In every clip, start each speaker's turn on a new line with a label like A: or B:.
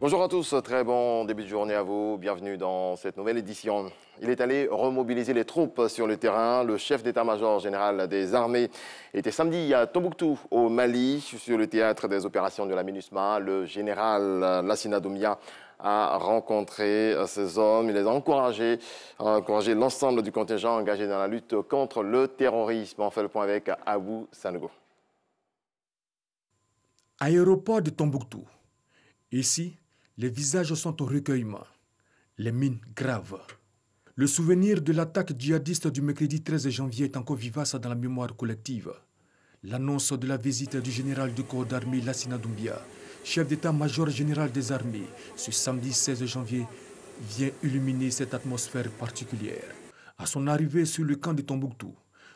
A: Bonjour à tous, très bon début de journée à vous. Bienvenue dans cette nouvelle édition. Il est allé remobiliser les troupes sur le terrain. Le chef d'état-major général des armées était samedi à Tombouctou, au Mali, sur le théâtre des opérations de la MINUSMA. Le général Lassina Doumbia a rencontré ces hommes. Il les a encouragé l'ensemble du contingent engagé dans la lutte contre le terrorisme. On fait le point avec Abou Sanogo.
B: Aéroport de Tombouctou. Ici, les visages sont au recueillement, les mines graves. Le souvenir de l'attaque djihadiste du mercredi 13 janvier est encore vivace dans la mémoire collective. L'annonce de la visite du général du corps d'armée Lassina Doumbia, chef d'état-major général des armées, ce samedi 16 janvier, vient illuminer cette atmosphère particulière. À son arrivée sur le camp de Tombouctou,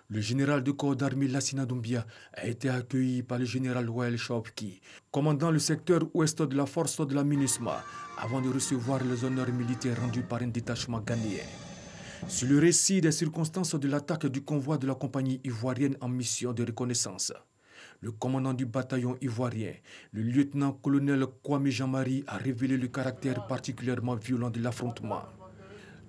B: le général de corps d'armée Lassina Doumbia a été accueilli par le général Wael Chaoupki, commandant le secteur ouest de la force de la MINUSMA, avant de recevoir les honneurs militaires rendus par un détachement ghanéen. Sur le récit des circonstances de l'attaque du convoi de la compagnie ivoirienne en mission de reconnaissance, le commandant du bataillon ivoirien, le lieutenant-colonel Kwame Jean-Marie, a révélé le caractère particulièrement violent de l'affrontement.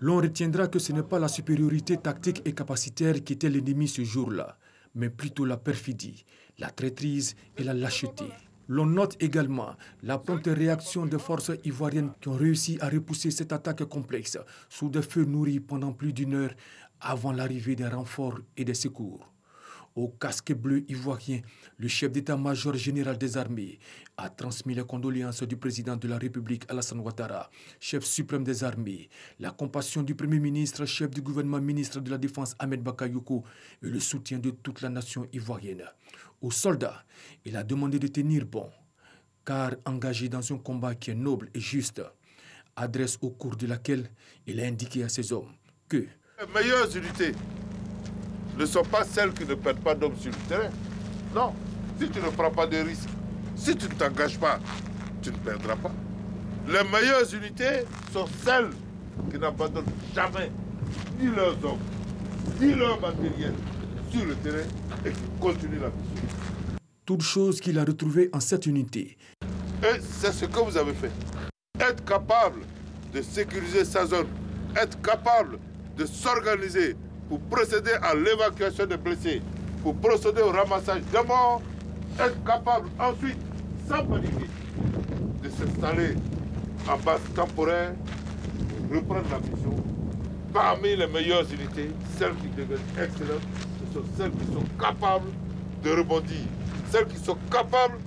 B: L'on retiendra que ce n'est pas la supériorité tactique et capacitaire qui était l'ennemi ce jour-là, mais plutôt la perfidie, la traîtrise et la lâcheté. L'on note également la prompte réaction des forces ivoiriennes qui ont réussi à repousser cette attaque complexe sous des feux nourris pendant plus d'une heure avant l'arrivée des renforts et des secours. Au casque bleu ivoirien, le chef d'état-major général des armées a transmis les condoléances du président de la République Alassane Ouattara, chef suprême des armées, la compassion du premier ministre, chef du gouvernement, ministre de la Défense Ahmed Bakayoko et le soutien de toute la nation ivoirienne. Aux soldats, il a demandé de tenir bon, car engagé dans un combat qui est noble et juste, adresse au cours de laquelle il a indiqué à ses hommes que
C: les meilleures unités ne sont pas celles qui ne perdent pas d'hommes sur le terrain. Non, si tu ne prends pas de risques, si tu ne t'engages pas, tu ne perdras pas. Les meilleures unités sont celles qui n'abandonnent jamais ni leurs hommes, ni leur matériel sur le terrain et qui continuent la mission.
B: Toute chose qu'il a retrouvée en cette unité.
C: Et c'est ce que vous avez fait. Être capable de sécuriser sa zone, être capable de s'organiser pour procéder à l'évacuation des blessés, pour procéder au ramassage des morts, être capable ensuite, sans paniquer, de s'installer en base temporaire, reprendre la mission. Parmi les meilleures unités, celles qui deviennent excellentes, ce sont celles qui sont capables de rebondir, celles qui sont capables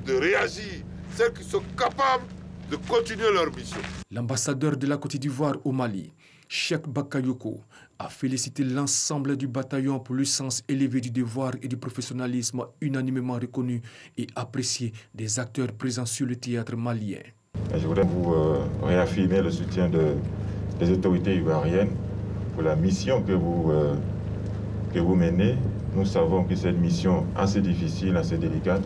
C: de réagir, celles qui sont capables de continuer leur mission.
B: L'ambassadeur de la Côte d'Ivoire au Mali, Cheikh Bakayoko, a félicité l'ensemble du bataillon pour le sens élevé du devoir et du professionnalisme unanimement reconnu et apprécié des acteurs présents sur le théâtre malien.
D: Je voudrais vous réaffirmer le soutien des autorités ivoiriennes pour la mission que vous menez. Nous savons que cette mission assez difficile, assez délicate,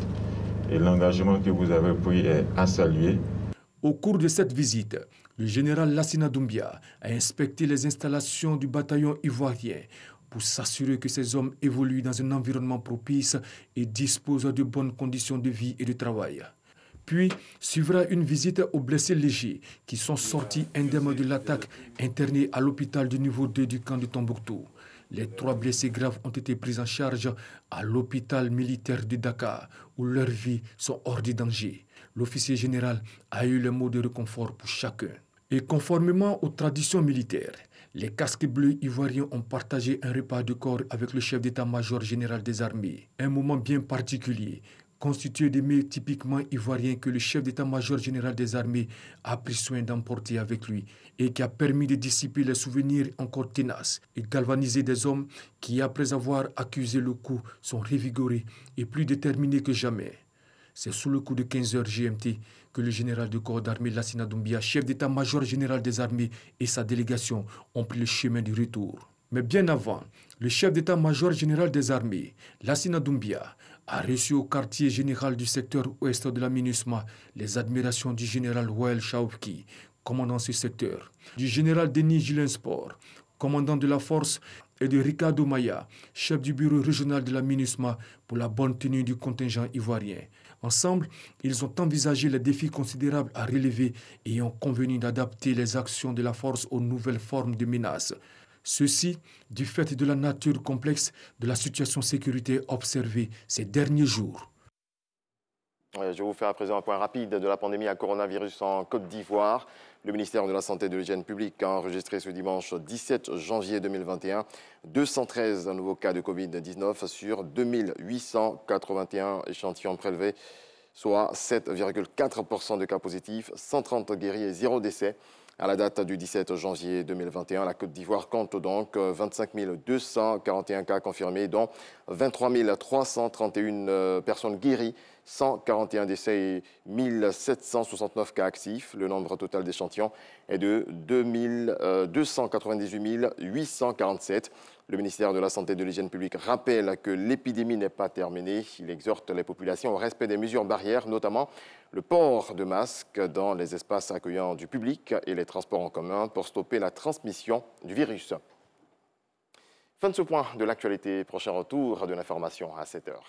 D: et l'engagement que vous avez pris est à saluer.
B: Au cours de cette visite, le général Lassina Doumbia a inspecté les installations du bataillon ivoirien pour s'assurer que ces hommes évoluent dans un environnement propice et disposent de bonnes conditions de vie et de travail. Puis suivra une visite aux blessés légers qui sont sortis indemnes de l'attaque, internés à l'hôpital du niveau 2 du camp de Tombouctou. Les 3 blessés graves ont été pris en charge à l'hôpital militaire de Dakar, où leurs vies sont hors de danger. L'officier général a eu le mot de réconfort pour chacun. Et conformément aux traditions militaires, les casques bleus ivoiriens ont partagé un repas de corps avec le chef d'état-major général des armées. Un moment bien particulier, constitué de mets typiquement ivoiriens que le chef d'état-major général des armées a pris soin d'emporter avec lui et qui a permis de dissiper les souvenirs encore tenaces et galvaniser des hommes qui, après avoir accusé le coup, sont revigorés et plus déterminés que jamais. C'est sous le coup de 15h GMT que le général de corps d'armée Lassina Doumbia, chef d'état-major général des armées, et sa délégation ont pris le chemin du retour. Mais bien avant, le chef d'état-major général des armées, Lassina Doumbia, a reçu au quartier général du secteur ouest de la MINUSMA les admirations du général Wael Chaoupki, commandant ce secteur, du général Denis Gilensport, commandant de la force et de Ricardo Maya, chef du bureau régional de la MINUSMA pour la bonne tenue du contingent ivoirien. Ensemble, ils ont envisagé les défis considérables à relever et ont convenu d'adapter les actions de la force aux nouvelles formes de menaces. Ceci du fait de la nature complexe de la situation sécuritaire observée ces derniers jours.
A: Je vous fais à présent un point rapide de la pandémie à coronavirus en Côte d'Ivoire. Le ministère de la Santé et de l'Hygiène publique a enregistré ce dimanche 17 janvier 2021 213 nouveaux cas de Covid-19 sur 2881 échantillons prélevés, soit 7,4% de cas positifs, 130 guéris et 0 décès. À la date du 17 janvier 2021, la Côte d'Ivoire compte donc 25 241 cas confirmés, dont 23 331 personnes guéries, 141 décès et 1769 cas actifs. Le nombre total d'échantillons est de 298 847. Le ministère de la Santé et de l'Hygiène publique rappelle que l'épidémie n'est pas terminée. Il exhorte les populations au respect des mesures barrières, notamment le port de masques dans les espaces accueillants du public et les transports en commun pour stopper la transmission du virus. Fin de ce point de l'actualité. Prochain retour de l'information à 7h.